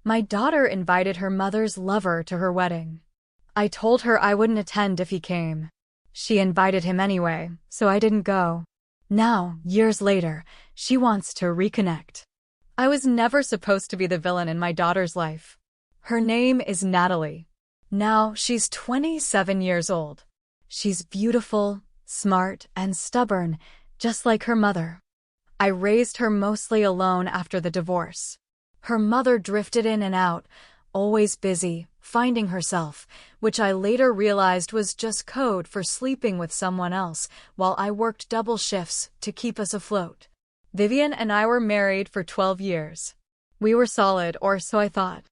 My daughter invited her mother's lover to her wedding. I told her I wouldn't attend if he came. She invited him anyway, so I didn't go. Now, years later, she wants to reconnect. I was never supposed to be the villain in my daughter's life. Her name is Natalie. Now she's 27 years old. She's beautiful, smart, and stubborn, just like her mother. I raised her mostly alone after the divorce. Her mother drifted in and out, always busy, finding herself, which I later realized was just code for sleeping with someone else while I worked double shifts to keep us afloat. Vivian and I were married for 12 years. We were solid, or so I thought.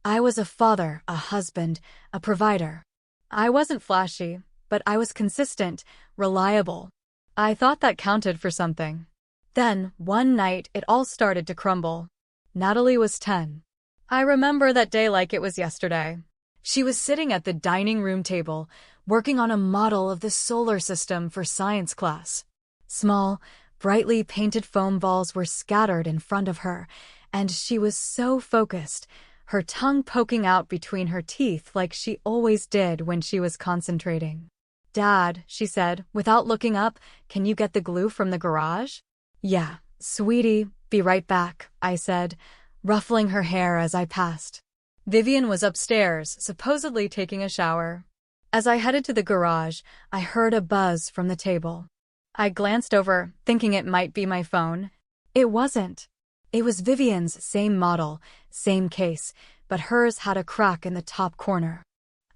I was a father, a husband, a provider. I wasn't flashy, but I was consistent, reliable. I thought that counted for something. Then, one night, it all started to crumble. Natalie was 10. I remember that day like it was yesterday. She was sitting at the dining room table, working on a model of the solar system for science class. Small, brightly painted foam balls were scattered in front of her, and she was so focused, her tongue poking out between her teeth like she always did when she was concentrating. "Dad," she said, without looking up, "can you get the glue from the garage?" "Yeah, sweetie, be right back," I said, ruffling her hair as I passed. Vivian was upstairs, supposedly taking a shower. As I headed to the garage, I heard a buzz from the table. I glanced over, thinking it might be my phone. It wasn't. It was Vivian's same model, same case, but hers had a crack in the top corner.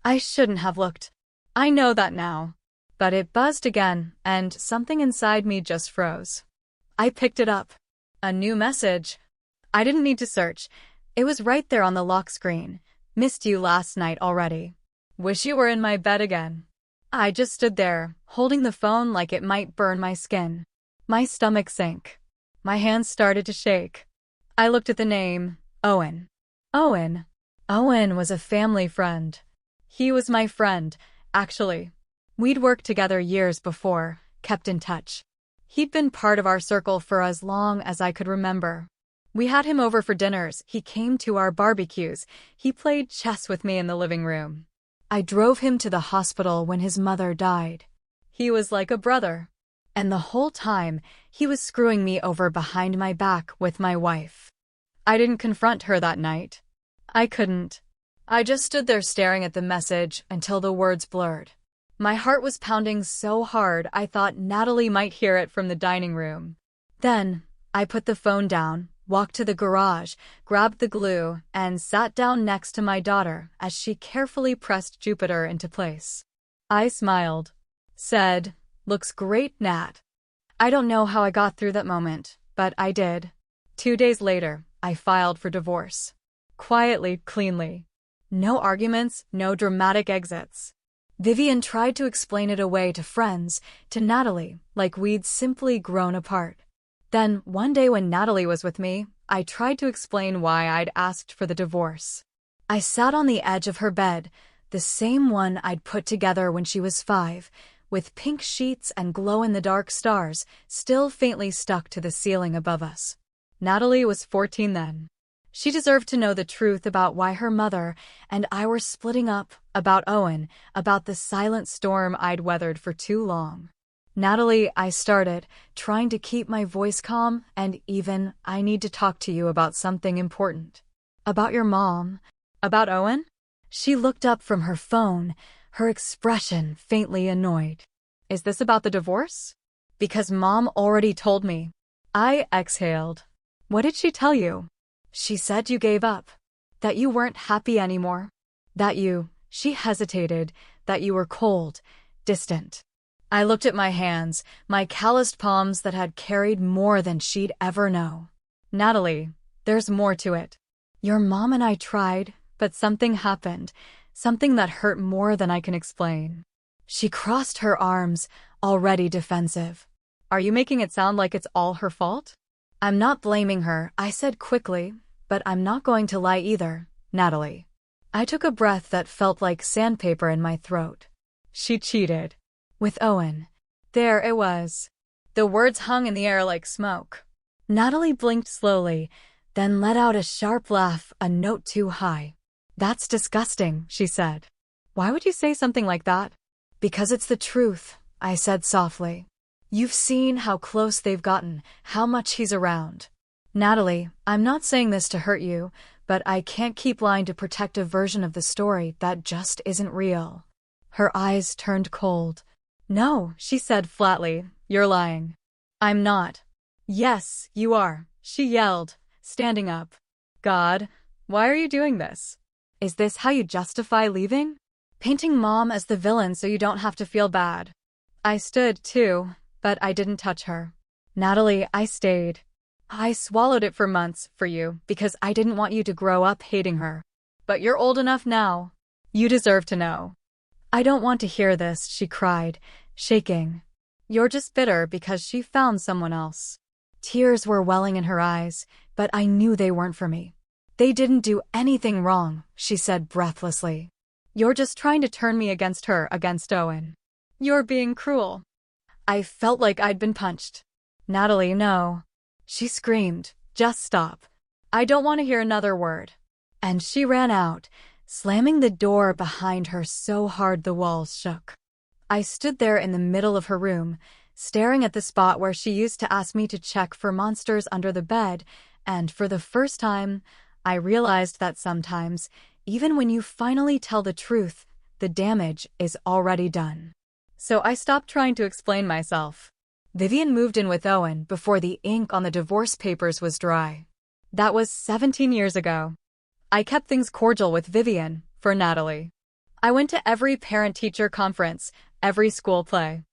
I shouldn't have looked. I know that now. But it buzzed again, and something inside me just froze. I picked it up. A new message. I didn't need to search. It was right there on the lock screen. "Missed you last night already. Wish you were in my bed again." I just stood there, holding the phone like it might burn my skin. My stomach sank. My hands started to shake. I looked at the name, Owen. Owen. Owen was a family friend. He was my friend, actually. We'd worked together years before, kept in touch. He'd been part of our circle for as long as I could remember. We had him over for dinners, he came to our barbecues, he played chess with me in the living room. I drove him to the hospital when his mother died. He was like a brother. And the whole time, he was screwing me over behind my back with my wife. I didn't confront her that night. I couldn't. I just stood there staring at the message until the words blurred. My heart was pounding so hard I thought Natalie might hear it from the dining room. Then, I put the phone down, walked to the garage, grabbed the glue, and sat down next to my daughter as she carefully pressed Jupiter into place. I smiled. Said, "Looks great, Nat." I don't know how I got through that moment, but I did. 2 days later, I filed for divorce. Quietly, cleanly. No arguments, no dramatic exits. Vivian tried to explain it away to friends, to Natalie, like we'd simply grown apart. Then, one day when Natalie was with me, I tried to explain why I'd asked for the divorce. I sat on the edge of her bed, the same one I'd put together when she was 5, with pink sheets and glow-in-the-dark stars still faintly stuck to the ceiling above us. Natalie was 14 then. She deserved to know the truth about why her mother and I were splitting up, about Owen, about the silent storm I'd weathered for too long. "Natalie," I started, trying to keep my voice calm and even, "I need to talk to you about something important." "About your mom?" "About Owen?" She looked up from her phone, her expression faintly annoyed. "Is this about the divorce?" "Because Mom already told me." I exhaled. "What did she tell you?" "She said you gave up. That you weren't happy anymore. That you," she hesitated, "that you were cold, distant." I looked at my hands, my calloused palms that had carried more than she'd ever know. "Natalie, there's more to it. Your mom and I tried, but something happened, something that hurt more than I can explain." She crossed her arms, already defensive. "Are you making it sound like it's all her fault?" "I'm not blaming her," I said quickly, "but I'm not going to lie either, Natalie." I took a breath that felt like sandpaper in my throat. She cheated. With Owen. There it was. The words hung in the air like smoke. Natalie blinked slowly, then let out a sharp laugh, a note too high. That's disgusting, she said. Why would you say something like that? Because it's the truth, I said softly. You've seen how close they've gotten, how much he's around. Natalie, I'm not saying this to hurt you, but I can't keep lying to protect a version of the story that just isn't real. Her eyes turned cold. No, she said flatly, you're lying. I'm not. Yes, you are, she yelled, standing up. God, why are you doing this? Is this how you justify leaving? Painting Mom as the villain so you don't have to feel bad. I stood, too, but I didn't touch her. Natalie, I stayed. I swallowed it for months, for you, because I didn't want you to grow up hating her. But you're old enough now. You deserve to know. I don't want to hear this, she cried, shaking. You're just bitter because she found someone else. Tears were welling in her eyes, but I knew they weren't for me. They didn't do anything wrong, she said breathlessly. You're just trying to turn me against her, against Owen. You're being cruel. I felt like I'd been punched. Natalie, no. She screamed, just stop. I don't want to hear another word. And she ran out, slamming the door behind her so hard the walls shook. I stood there in the middle of her room, staring at the spot where she used to ask me to check for monsters under the bed, and for the first time, I realized that sometimes, even when you finally tell the truth, the damage is already done. So I stopped trying to explain myself. Vivian moved in with Owen before the ink on the divorce papers was dry. That was 17 years ago. I kept things cordial with Vivian, for Natalie. I went to every parent-teacher conference, every school play.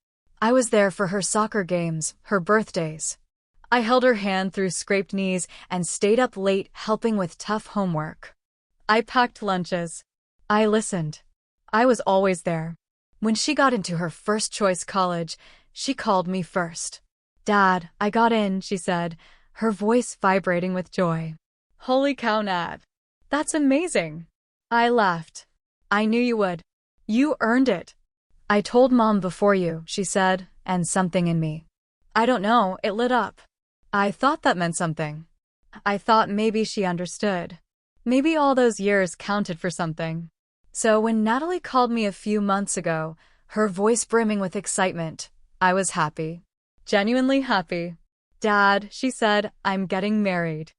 I was there for her soccer games, her birthdays. I held her hand through scraped knees and stayed up late helping with tough homework. I packed lunches. I listened. I was always there. When she got into her first-choice college, she called me first. Dad, I got in, she said, her voice vibrating with joy. Holy cow, Nat. That's amazing. I laughed. I knew you would. You earned it. I told Mom before you, she said, and something in me. I don't know, it lit up. I thought that meant something. I thought maybe she understood. Maybe all those years counted for something. So when Natalie called me a few months ago, her voice brimming with excitement, I was happy. Genuinely happy. Dad, she said, I'm getting married.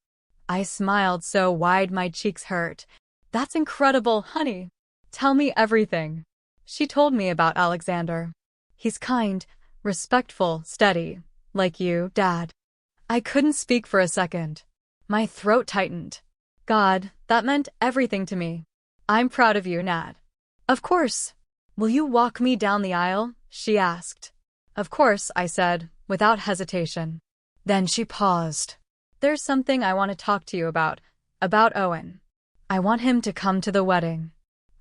I smiled so wide my cheeks hurt. That's incredible, honey. Tell me everything. She told me about Alexander. He's kind, respectful, steady, like you, Dad. I couldn't speak for a second. My throat tightened. God, that meant everything to me. I'm proud of you, Nat. Of course. Will you walk me down the aisle? She asked. Of course, I said, without hesitation. Then she paused. There's something I want to talk to you about Owen. I want him to come to the wedding.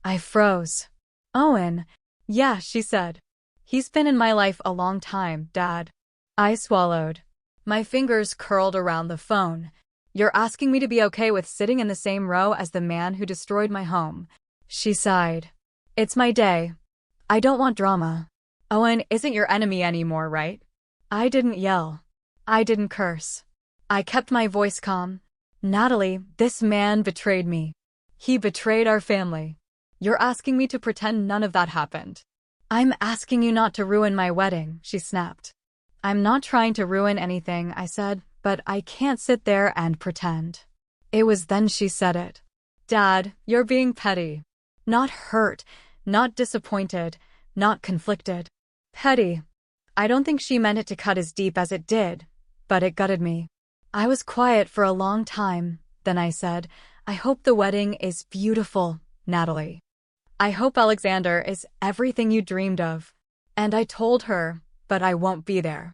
I froze. Owen? Yeah, she said. He's been in my life a long time, Dad. I swallowed. My fingers curled around the phone. You're asking me to be okay with sitting in the same row as the man who destroyed my home. She sighed. It's my day. I don't want drama. Owen isn't your enemy anymore, right? I didn't yell. I didn't curse. I kept my voice calm. Natalie, this man betrayed me. He betrayed our family. You're asking me to pretend none of that happened. I'm asking you not to ruin my wedding, she snapped. I'm not trying to ruin anything, I said, but I can't sit there and pretend. It was then she said it. Dad, you're being petty. Not hurt, not disappointed, not conflicted. Petty. I don't think she meant it to cut as deep as it did, but it gutted me. I was quiet for a long time, then I said, I hope the wedding is beautiful, Natalie. I hope Alexander is everything you dreamed of. And I told her, but I won't be there.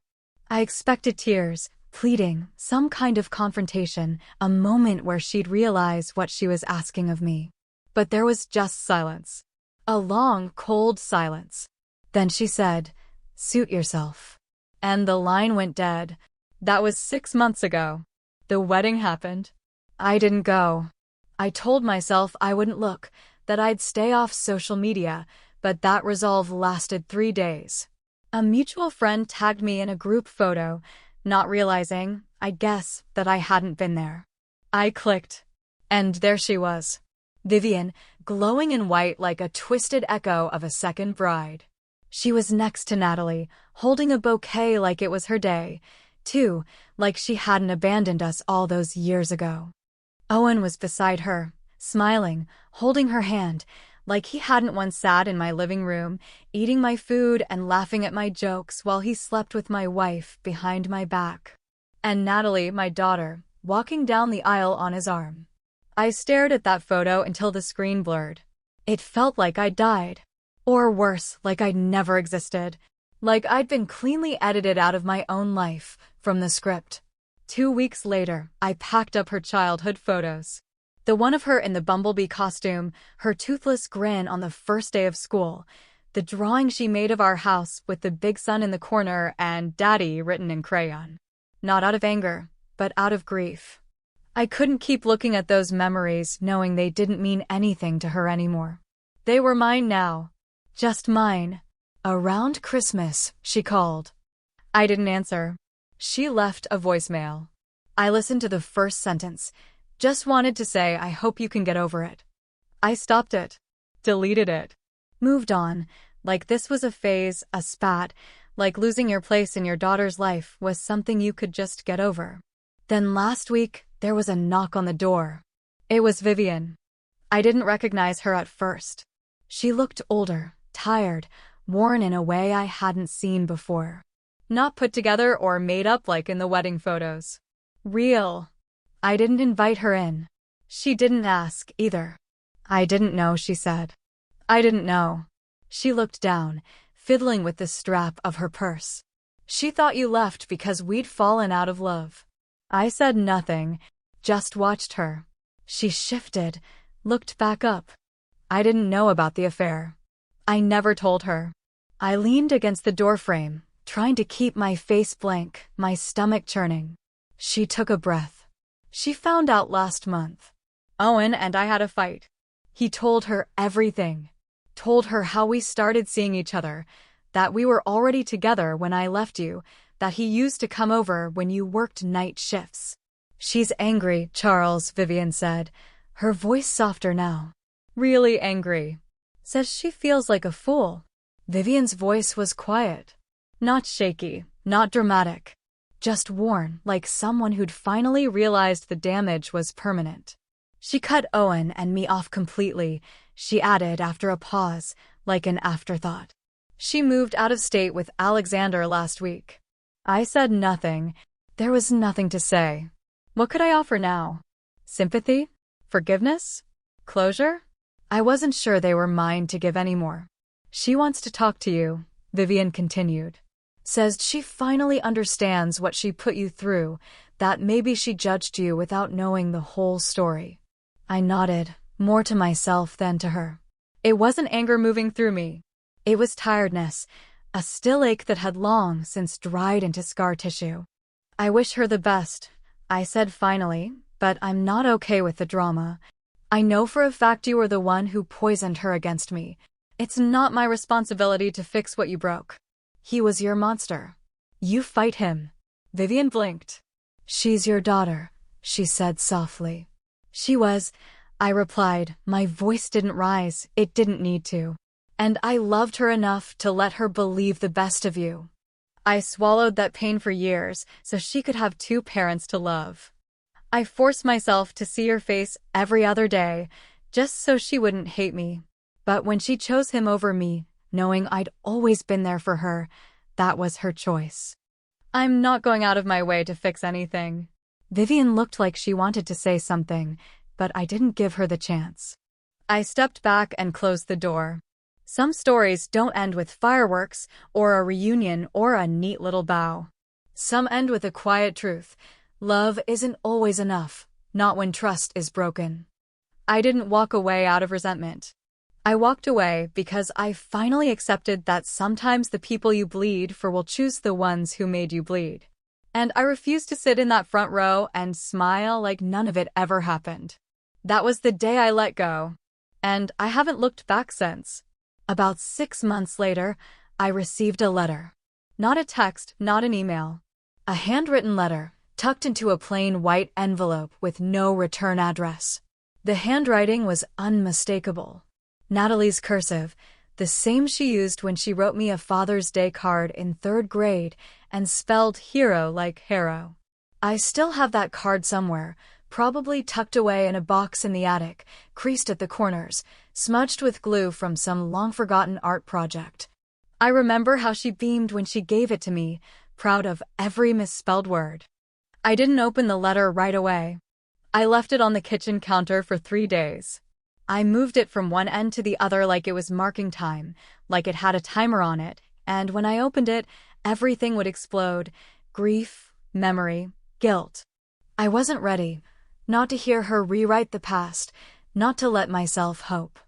I expected tears, pleading, some kind of confrontation, a moment where she'd realize what she was asking of me. But there was just silence. A long, cold silence. Then she said, suit yourself. And the line went dead. That was 6 months ago. The wedding happened. I didn't go. I told myself I wouldn't look, that I'd stay off social media, but that resolve lasted 3 days. A mutual friend tagged me in a group photo, not realizing, I guess, that I hadn't been there. I clicked. And there she was. Vivian, glowing in white like a twisted echo of a second bride. She was next to Natalie, holding a bouquet like it was her day, too, like she hadn't abandoned us all those years ago. Owen was beside her, smiling, holding her hand, like he hadn't once sat in my living room, eating my food and laughing at my jokes while he slept with my wife behind my back. And Natalie, my daughter, walking down the aisle on his arm. I stared at that photo until the screen blurred. It felt like I'd died. Or worse, like I'd never existed. Like I'd been cleanly edited out of my own life, from the script. 2 weeks later, I packed up her childhood photos. The one of her in the bumblebee costume, her toothless grin on the first day of school, the drawing she made of our house with the big sun in the corner and Daddy written in crayon. Not out of anger, but out of grief. I couldn't keep looking at those memories knowing they didn't mean anything to her anymore. They were mine now. Just mine. Around Christmas, she called. I didn't answer. She left a voicemail. I listened to the first sentence. Just wanted to say I hope you can get over it. I stopped it. Deleted it. Moved on, like this was a phase, a spat, like losing your place in your daughter's life was something you could just get over. Then last week, there was a knock on the door. It was Vivian. I didn't recognize her at first. She looked older, tired, worn in a way I hadn't seen before. Not put together or made up like in the wedding photos. Real. I didn't invite her in. She didn't ask, either. I didn't know, she said. I didn't know. She looked down, fiddling with the strap of her purse. She thought you left because we'd fallen out of love. I said nothing, just watched her. She shifted, looked back up. I didn't know about the affair. I never told her. I leaned against the doorframe, trying to keep my face blank, my stomach churning. She took a breath. She found out last month. Owen and I had a fight. He told her everything. Told her how we started seeing each other, that we were already together when I left you, that he used to come over when you worked night shifts. She's angry, Charles, Vivian said, her voice softer now. Really angry. Says she feels like a fool. Vivian's voice was quiet. Not shaky, not dramatic. Just worn, like someone who'd finally realized the damage was permanent. She cut Owen and me off completely, she added after a pause, like an afterthought. She moved out of state with Alexander last week. I said nothing. There was nothing to say. What could I offer now? Sympathy? Forgiveness? Closure? I wasn't sure they were mine to give anymore. She wants to talk to you, Vivian continued. Says she finally understands what she put you through, that maybe she judged you without knowing the whole story. I nodded, more to myself than to her. It wasn't anger moving through me. It was tiredness, a still ache that had long since dried into scar tissue. I wish her the best, I said finally, but I'm not okay with the drama. I know for a fact you were the one who poisoned her against me. It's not my responsibility to fix what you broke. He was your monster. You fight him. Vivian blinked. She's your daughter, she said softly. She was, I replied. My voice didn't rise, it didn't need to. And I loved her enough to let her believe the best of you. I swallowed that pain for years so she could have 2 parents to love. I forced myself to see her face every other day, just so she wouldn't hate me. But when she chose him over me, knowing I'd always been there for her, that was her choice. I'm not going out of my way to fix anything. Vivian looked like she wanted to say something, but I didn't give her the chance. I stepped back and closed the door. Some stories don't end with fireworks, or a reunion, or a neat little bow. Some end with a quiet truth. Love isn't always enough, not when trust is broken. I didn't walk away out of resentment. I walked away because I finally accepted that sometimes the people you bleed for will choose the ones who made you bleed. And I refused to sit in that front row and smile like none of it ever happened. That was the day I let go. And I haven't looked back since. About 6 months later, I received a letter. Not a text, not an email. A handwritten letter, tucked into a plain white envelope with no return address. The handwriting was unmistakable. Natalie's cursive, the same she used when she wrote me a Father's Day card in 3rd grade and spelled hero like hero. I still have that card somewhere, probably tucked away in a box in the attic, creased at the corners, smudged with glue from some long-forgotten art project. I remember how she beamed when she gave it to me, proud of every misspelled word. I didn't open the letter right away. I left it on the kitchen counter for 3 days. I moved it from one end to the other like it was marking time, like it had a timer on it, and when I opened it, everything would explode. Grief, memory, guilt. I wasn't ready, not to hear her rewrite the past, not to let myself hope.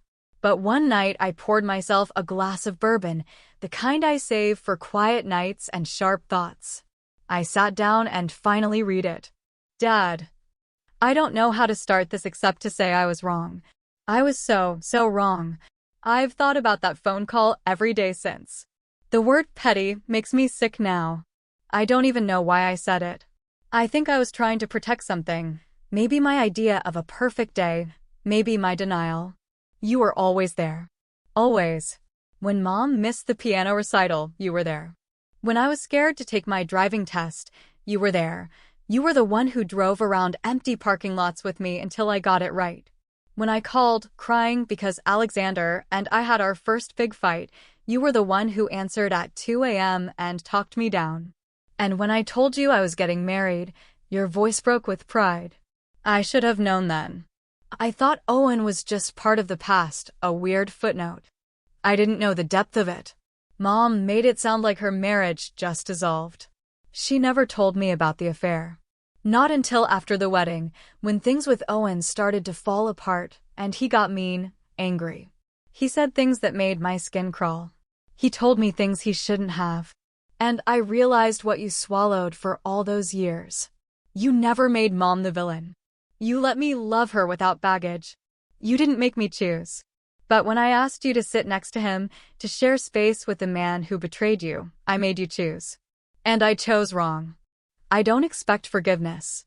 But one night I poured myself a glass of bourbon, the kind I save for quiet nights and sharp thoughts. I sat down and finally read it. Dad, I don't know how to start this except to say I was wrong. I was so wrong. I've thought about that phone call every day since. The word petty makes me sick now. I don't even know why I said it. I think I was trying to protect something. Maybe my idea of a perfect day. Maybe my denial. You were always there. Always. When Mom missed the piano recital, you were there. When I was scared to take my driving test, you were there. You were the one who drove around empty parking lots with me until I got it right. When I called, crying because Alexander and I had our first big fight, you were the one who answered at 2 a.m. and talked me down. And when I told you I was getting married, your voice broke with pride. I should have known then. I thought Owen was just part of the past, a weird footnote. I didn't know the depth of it. Mom made it sound like her marriage just dissolved. She never told me about the affair. Not until after the wedding, when things with Owen started to fall apart and he got mean, angry. He said things that made my skin crawl. He told me things he shouldn't have. And I realized what you swallowed for all those years. You never made Mom the villain. You let me love her without baggage. You didn't make me choose. But when I asked you to sit next to him, to share space with the man who betrayed you, I made you choose. And I chose wrong. I don't expect forgiveness.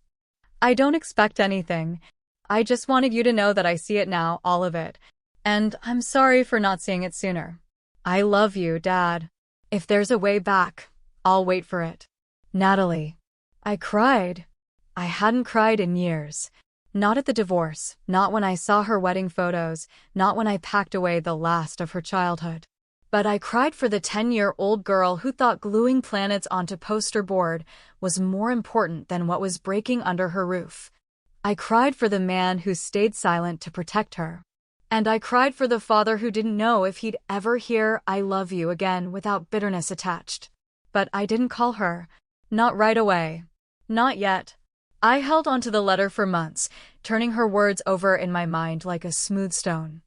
I don't expect anything. I just wanted you to know that I see it now, all of it. And I'm sorry for not seeing it sooner. I love you, Dad. If there's a way back, I'll wait for it. Natalie. I cried. I hadn't cried in years. Not at the divorce, not when I saw her wedding photos, not when I packed away the last of her childhood. But I cried for the 10-year-old girl who thought gluing planets onto poster board was more important than what was breaking under her roof. I cried for the man who stayed silent to protect her. And I cried for the father who didn't know if he'd ever hear "I love you" again without bitterness attached. But I didn't call her. Not right away. Not yet. I held onto the letter for months, turning her words over in my mind like a smooth stone.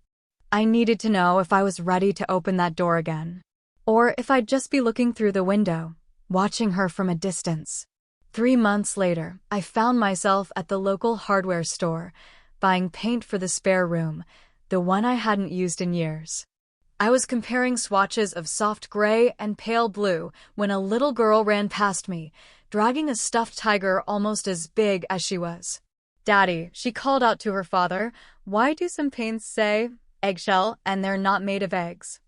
I needed to know if I was ready to open that door again. Or if I'd just be looking through the window, watching her from a distance. 3 months later, I found myself at the local hardware store, buying paint for the spare room, the one I hadn't used in years. I was comparing swatches of soft gray and pale blue when a little girl ran past me, dragging a stuffed tiger almost as big as she was. "Daddy," she called out to her father, "why do some paints say eggshell and they're not made of eggs?"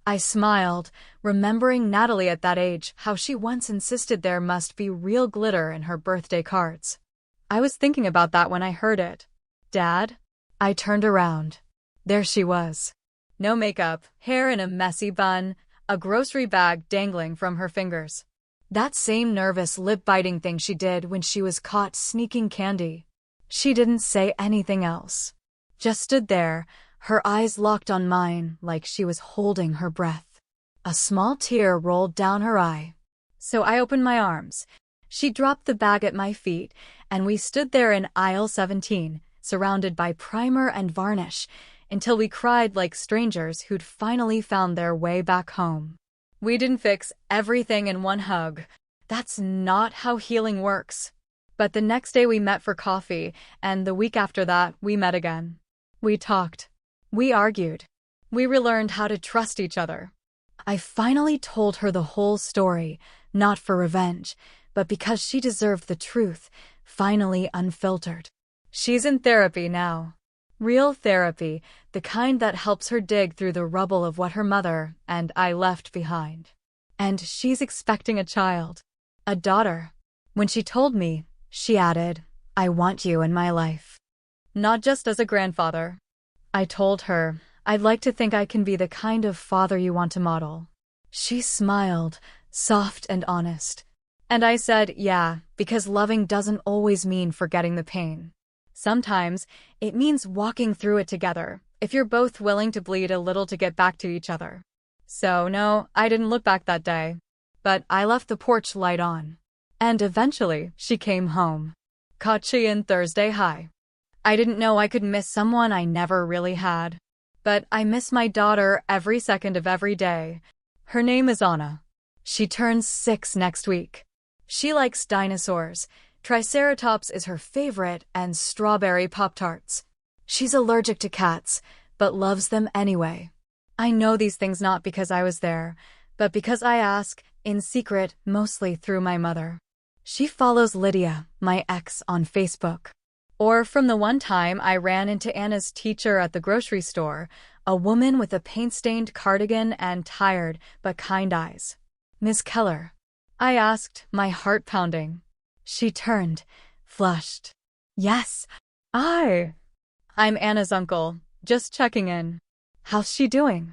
I smiled, remembering Natalie at that age, how she once insisted there must be real glitter in her birthday cards. I was thinking about that when I heard it. "Dad?" I turned around. There she was. No makeup, hair in a messy bun, a grocery bag dangling from her fingers. That same nervous lip-biting thing she did when she was caught sneaking candy. She didn't say anything else. Just stood there, her eyes locked on mine like she was holding her breath. A small tear rolled down her eye. So I opened my arms. She dropped the bag at my feet, and we stood there in aisle 17, surrounded by primer and varnish, until we cried like strangers who'd finally found their way back home. We didn't fix everything in one hug. That's not how healing works. But the next day we met for coffee, and the week after that we met again. We talked. We argued. We relearned how to trust each other. I finally told her the whole story, not for revenge, but because she deserved the truth, finally unfiltered. She's in therapy now. Real therapy, the kind that helps her dig through the rubble of what her mother and I left behind. And she's expecting a child. A daughter. When she told me, she added, "I want you in my life. Not just as a grandfather." I told her, "I'd like to think I can be the kind of father you want to model." She smiled, soft and honest. And I said, "Yeah, because loving doesn't always mean forgetting the pain. Sometimes it means walking through it together, if you're both willing to bleed a little to get back to each other." So no, I didn't look back that day. But I left the porch light on. And eventually, she came home. Caught she in Thursday high. I didn't know I could miss someone I never really had. But I miss my daughter every second of every day. Her name is Anna. She turns 6 next week. She likes dinosaurs. Triceratops is her favorite, and strawberry Pop-Tarts. She's allergic to cats, but loves them anyway. I know these things not because I was there, but because I ask, in secret, mostly through my mother. She follows Lydia, my ex, on Facebook. Or from the one time I ran into Anna's teacher at the grocery store, a woman with a paint-stained cardigan and tired but kind eyes. "Miss Keller?" I asked, my heart pounding. She turned, flushed. "Yes, I'm Anna's uncle, just checking in." "How's she doing?"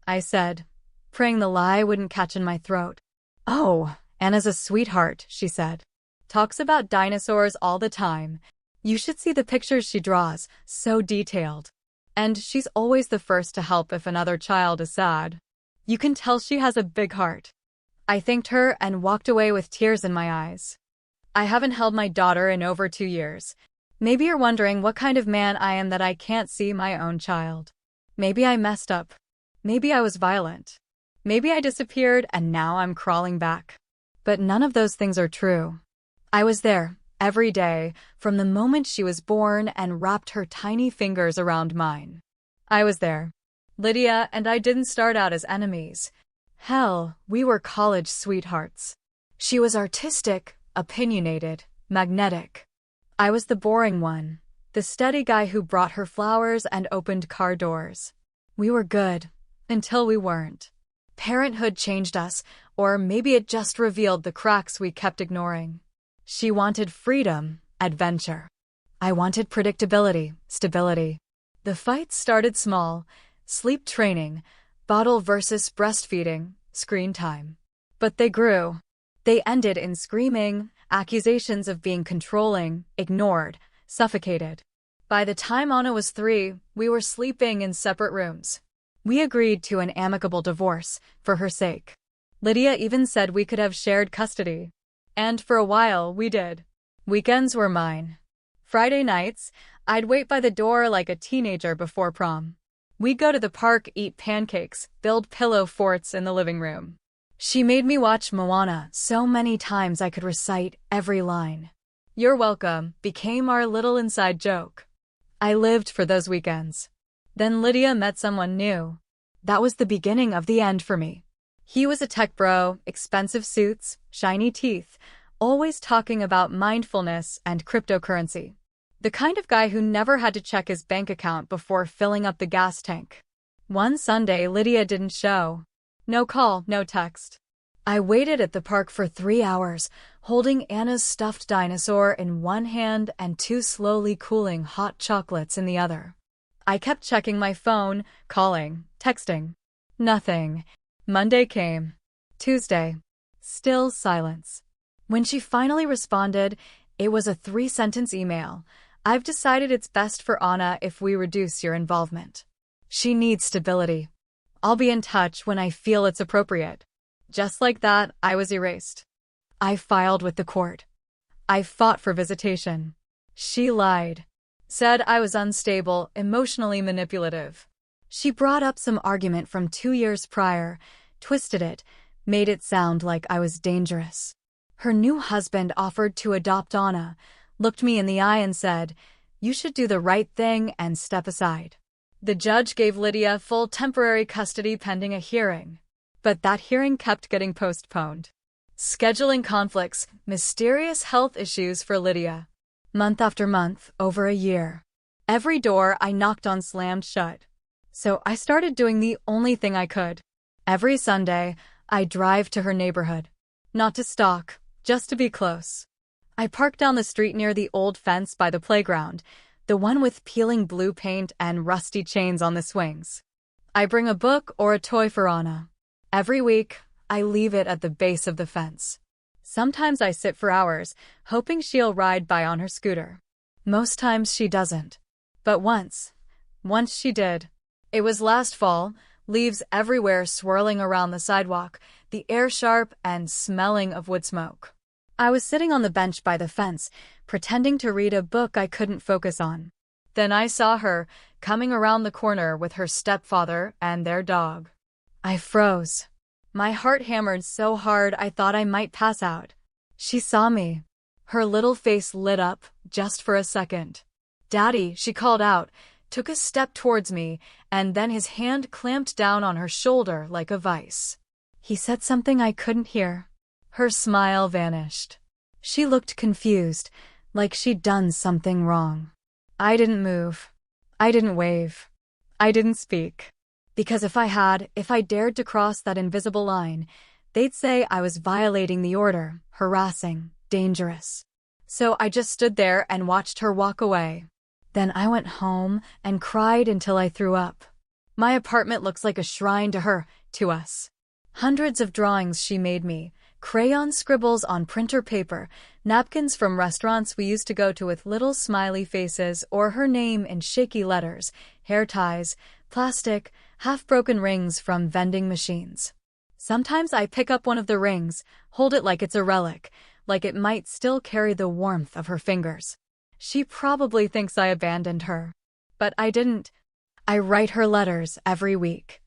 I said, praying the lie wouldn't catch in my throat. "Oh, Anna's a sweetheart," she said. "Talks about dinosaurs all the time. You should see the pictures she draws, so detailed. And she's always the first to help if another child is sad. You can tell she has a big heart." I thanked her and walked away with tears in my eyes. I haven't held my daughter in over 2 years. Maybe you're wondering what kind of man I am that I can't see my own child. Maybe I messed up. Maybe I was violent. Maybe I disappeared and now I'm crawling back. But none of those things are true. I was there, every day, from the moment she was born and wrapped her tiny fingers around mine. I was there. Lydia and I didn't start out as enemies. Hell, we were college sweethearts. She was artistic, opinionated, magnetic. I was the boring one, the steady guy who brought her flowers and opened car doors. We were good, until we weren't. Parenthood changed us, or maybe it just revealed the cracks we kept ignoring. She wanted freedom, adventure. I wanted predictability, stability. The fights started small: sleep training, bottle versus breastfeeding, screen time. But they grew. They ended in screaming, accusations of being controlling, ignored, suffocated. By the time Anna was 3, we were sleeping in separate rooms. We agreed to an amicable divorce, for her sake. Lydia even said we could have shared custody. And for a while, we did. Weekends were mine. Friday nights, I'd wait by the door like a teenager before prom. We'd go to the park, eat pancakes, build pillow forts in the living room. She made me watch Moana so many times I could recite every line. "You're welcome" became our little inside joke. I lived for those weekends. Then Lydia met someone new. That was the beginning of the end for me. He was a tech bro, expensive suits, shiny teeth, always talking about mindfulness and cryptocurrency. The kind of guy who never had to check his bank account before filling up the gas tank. One Sunday, Lydia didn't show. No call, no text. I waited at the park for 3 hours, holding Anna's stuffed dinosaur in one hand and 2 slowly cooling hot chocolates in the other. I kept checking my phone, calling, texting. Nothing. Monday came. Tuesday. Still silence. When she finally responded, it was a 3-sentence email. "I've decided it's best for Anna if we reduce your involvement. She needs stability. I'll be in touch when I feel it's appropriate." Just like that, I was erased. I filed with the court. I fought for visitation. She lied. Said I was unstable, emotionally manipulative. She brought up some argument from 2 years prior, twisted it, made it sound like I was dangerous. Her new husband offered to adopt Anna, looked me in the eye and said, "You should do the right thing and step aside." The judge gave Lydia full temporary custody pending a hearing. But that hearing kept getting postponed. Scheduling conflicts, mysterious health issues for Lydia. Month after month, over a year. Every door I knocked on slammed shut. So I started doing the only thing I could. Every Sunday, I drive to her neighborhood. Not to stalk, just to be close. I park down the street near the old fence by the playground, the one with peeling blue paint and rusty chains on the swings. I bring a book or a toy for Anna. Every week, I leave it at the base of the fence. Sometimes I sit for hours, hoping she'll ride by on her scooter. Most times she doesn't. But once she did. It was last fall, leaves everywhere swirling around the sidewalk, the air sharp and smelling of wood smoke. I was sitting on the bench by the fence, pretending to read a book I couldn't focus on. Then I saw her, coming around the corner with her stepfather and their dog. I froze. My heart hammered so hard I thought I might pass out. She saw me. Her little face lit up, just for a second. "Daddy," she called out, took a step towards me, and then his hand clamped down on her shoulder like a vice. He said something I couldn't hear. Her smile vanished. She looked confused, like she'd done something wrong. I didn't move. I didn't wave. I didn't speak. Because if I dared to cross that invisible line, they'd say I was violating the order, harassing, dangerous. So I just stood there and watched her walk away. Then I went home and cried until I threw up. My apartment looks like a shrine to her, to us. Hundreds of drawings she made me, crayon scribbles on printer paper, napkins from restaurants we used to go to with little smiley faces or her name in shaky letters, hair ties, plastic, half-broken rings from vending machines. Sometimes I pick up one of the rings, hold it like it's a relic, like it might still carry the warmth of her fingers. She probably thinks I abandoned her. But I didn't. I write her letters every week.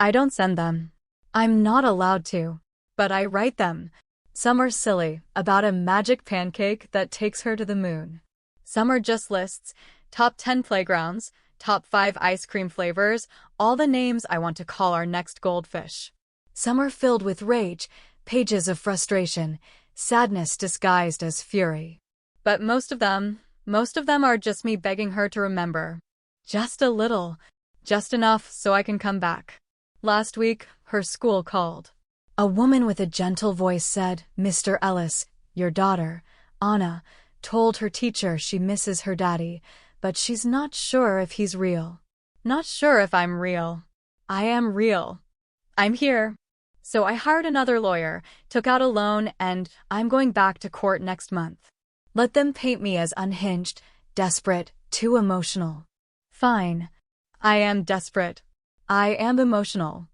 I don't send them. I'm not allowed to. But I write them. Some are silly, about a magic pancake that takes her to the moon. Some are just lists, top 10 playgrounds, top 5 ice cream flavors, all the names I want to call our next goldfish. Some are filled with rage, pages of frustration, sadness disguised as fury. But most of them are just me begging her to remember. Just a little, just enough so I can come back. Last week, her school called. A woman with a gentle voice said, "Mr. Ellis, your daughter, Anna, told her teacher she misses her daddy, but she's not sure if he's real." Not sure if I'm real. I am real. I'm here. So I hired another lawyer, took out a loan, and I'm going back to court next month. Let them paint me as unhinged, desperate, too emotional. Fine. I am desperate. I am emotional.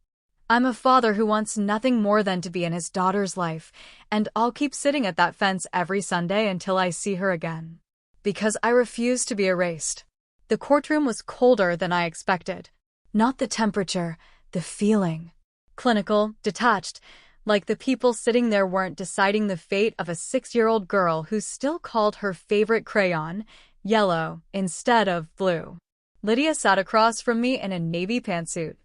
I'm a father who wants nothing more than to be in his daughter's life, and I'll keep sitting at that fence every Sunday until I see her again. Because I refuse to be erased. The courtroom was colder than I expected. Not the temperature, the feeling. Clinical, detached, like the people sitting there weren't deciding the fate of a 6-year-old girl who still called her favorite crayon yellow instead of blue. Lydia sat across from me in a navy pantsuit.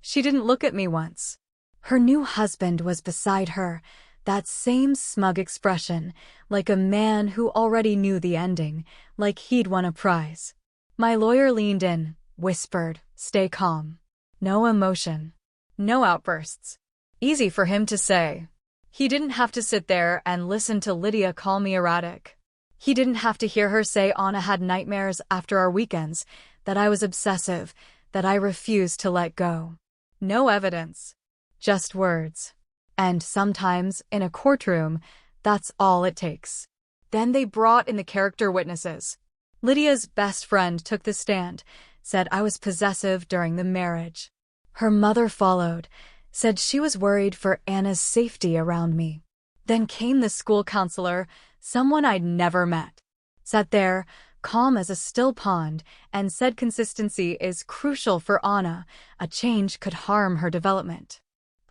She didn't look at me once. Her new husband was beside her, that same smug expression, like a man who already knew the ending, like he'd won a prize. My lawyer leaned in, whispered, "Stay calm. No emotion. No outbursts." Easy for him to say. He didn't have to sit there and listen to Lydia call me erratic. He didn't have to hear her say Anna had nightmares after our weekends, that I was obsessive, that I refused to let go. No evidence. Just words. And sometimes, in a courtroom, that's all it takes. Then they brought in the character witnesses. Lydia's best friend took the stand, said I was possessive during the marriage. Her mother followed, said she was worried for Anna's safety around me. Then came the school counselor, someone I'd never met. Sat there, calm as a still pond, and said consistency is crucial for Anna. A change could harm her development.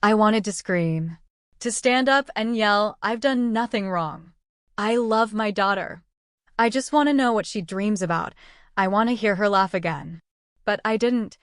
I wanted to scream. To stand up and yell, I've done nothing wrong. I love my daughter. I just want to know what she dreams about. I want to hear her laugh again. But I didn't.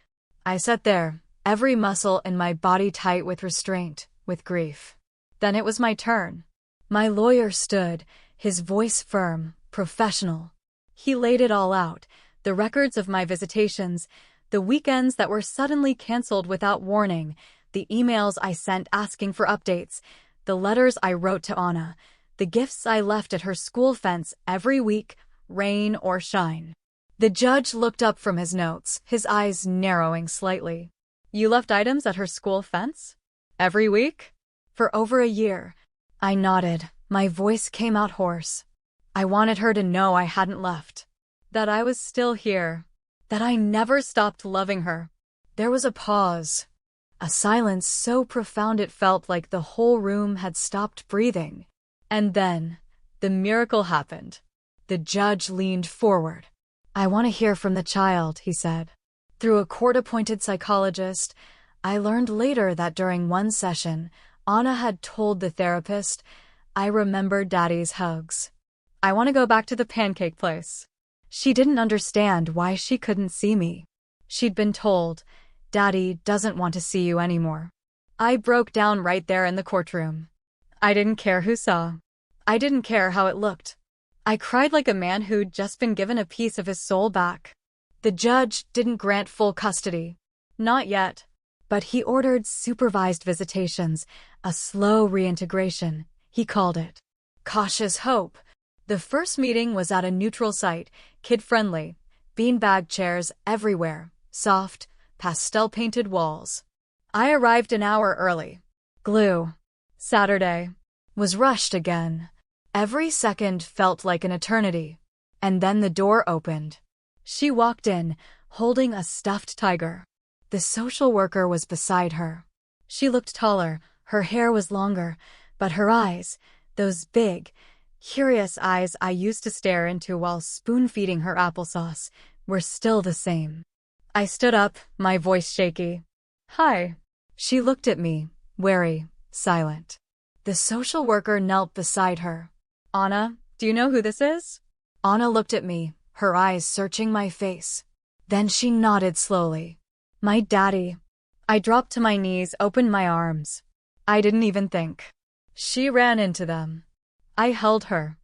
I sat there, every muscle in my body tight with restraint, with grief. Then it was my turn. My lawyer stood, his voice firm, professional. He laid it all out, the records of my visitations, the weekends that were suddenly canceled without warning, the emails I sent asking for updates, the letters I wrote to Anna, the gifts I left at her school fence every week, rain or shine. The judge looked up from his notes, his eyes narrowing slightly. You left items at her school fence? Every week? For over a year. I nodded. My voice came out hoarse. I wanted her to know I hadn't left. That I was still here. That I never stopped loving her. There was a pause. A silence so profound it felt like the whole room had stopped breathing. And then, the miracle happened. The judge leaned forward. I want to hear from the child, he said. Through a court-appointed psychologist, I learned later that during one session, Anna had told the therapist, I remember Daddy's hugs. I want to go back to the pancake place. She didn't understand why she couldn't see me. She'd been told, Daddy doesn't want to see you anymore. I broke down right there in the courtroom. I didn't care who saw. I didn't care how it looked. I cried like a man who'd just been given a piece of his soul back. The judge didn't grant full custody. Not yet. But he ordered supervised visitations, a slow reintegration, he called it. Cautious hope. The first meeting was at a neutral site, kid-friendly, beanbag chairs everywhere, soft, pastel-painted walls. I arrived an hour early. Glue. Saturday. Was rushed again. Every second felt like an eternity. And then the door opened. She walked in, holding a stuffed tiger. The social worker was beside her. She looked taller, her hair was longer, but her eyes, those big, curious eyes I used to stare into while spoon-feeding her applesauce, were still the same. I stood up, my voice shaky. Hi. She looked at me, wary, silent. The social worker knelt beside her. Anna, do you know who this is? Anna looked at me, her eyes searching my face. Then she nodded slowly. My daddy. I dropped to my knees, opened my arms. I didn't even think. She ran into them. I held her.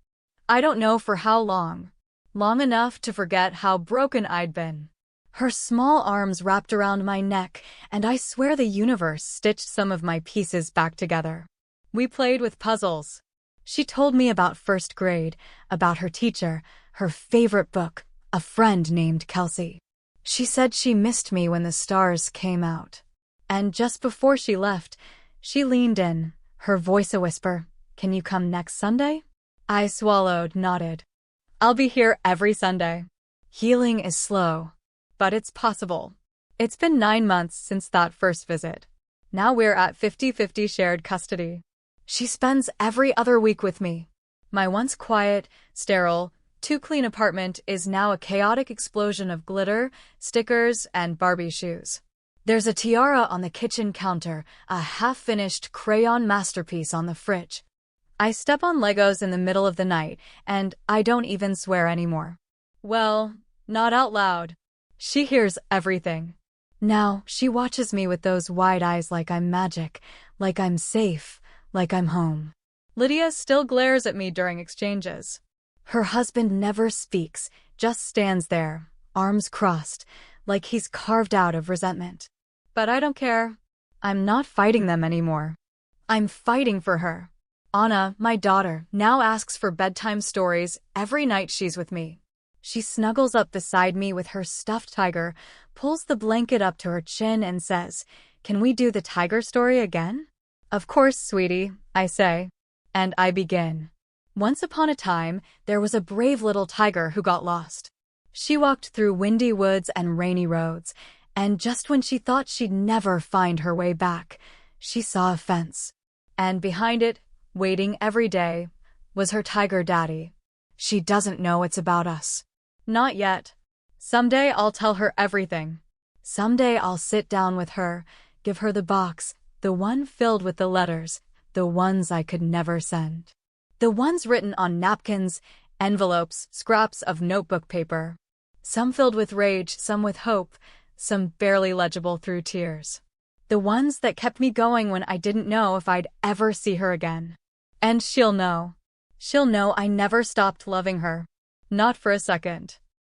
I don't know for how long. Long enough to forget how broken I'd been. Her small arms wrapped around my neck, and I swear the universe stitched some of my pieces back together. We played with puzzles. She told me about first grade, about her teacher, her favorite book, a friend named Kelsey. She said she missed me when the stars came out. And just before she left, she leaned in, her voice a whisper, Can you come next Sunday? I swallowed, nodded. I'll be here every Sunday. Healing is slow, but it's possible. It's been 9 months since that first visit. Now we're at 50-50 shared custody. She spends every other week with me. My once quiet, sterile, too-clean apartment is now a chaotic explosion of glitter, stickers, and Barbie shoes. There's a tiara on the kitchen counter, a half-finished crayon masterpiece on the fridge. I step on Legos in the middle of the night, and I don't even swear anymore. Well, not out loud. She hears everything. Now, she watches me with those wide eyes like I'm magic, like I'm safe, like I'm home. Lydia still glares at me during exchanges. Her husband never speaks, just stands there, arms crossed, like he's carved out of resentment. But I don't care. I'm not fighting them anymore. I'm fighting for her. Anna, my daughter, now asks for bedtime stories every night she's with me. She snuggles up beside me with her stuffed tiger, pulls the blanket up to her chin and says, Can we do the tiger story again? Of course, sweetie, I say. And I begin. Once upon a time, there was a brave little tiger who got lost. She walked through windy woods and rainy roads, and just when she thought she'd never find her way back, she saw a fence. And behind it, waiting every day, was her tiger daddy. She doesn't know it's about us. Not yet. Someday I'll tell her everything. Someday I'll sit down with her, give her the box, the one filled with the letters, the ones I could never send. The ones written on napkins, envelopes, scraps of notebook paper. Some filled with rage, some with hope, some barely legible through tears. The ones that kept me going when I didn't know if I'd ever see her again. And she'll know. She'll know I never stopped loving her. Not for a second.